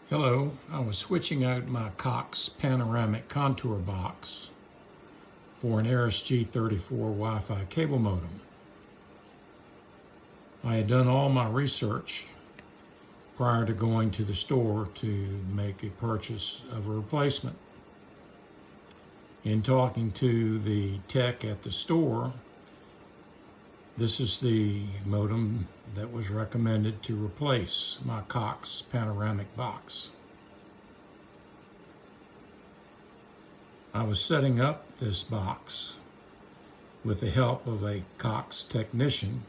Hello, I was switching out my Cox panoramic contour box for an RSG34 Wi-Fi cable modem. I had done all my research prior to going to the store to make a purchase of a replacement. In talking to the tech at the store, this is the modem that was recommended to replace my Cox panoramic box. I was setting up this box with the help of a Cox technician,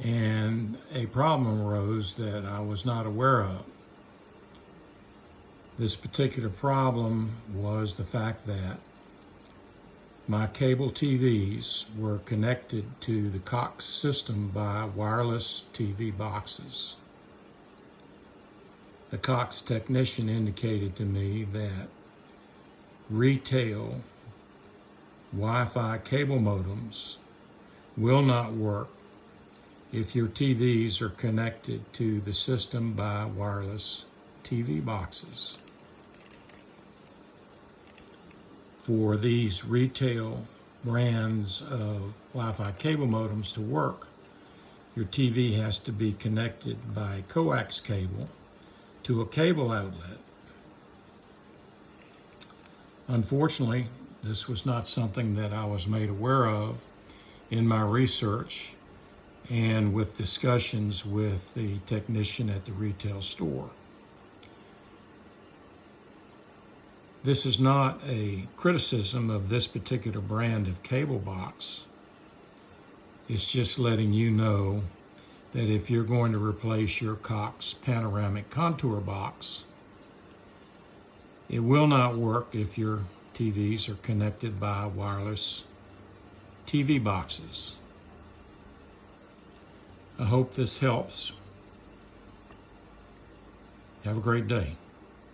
and a problem arose that I was not aware of. This particular problem was the fact that my cable TVs were connected to the Cox system by wireless TV boxes. The Cox technician indicated to me that retail Wi-Fi cable modems will not work if your TVs are connected to the system by wireless TV boxes. For these retail brands of Wi-Fi cable modems to work, your TV has to be connected by coax cable to a cable outlet. Unfortunately, this was not something that I was made aware of in my research and with discussions with the technician at the retail store. This is not a criticism of this particular brand of cable box. It's just letting you know that if you're going to replace your Cox panoramic contour box, it will not work if your TVs are connected by wireless TV boxes. I hope this helps. Have a great day.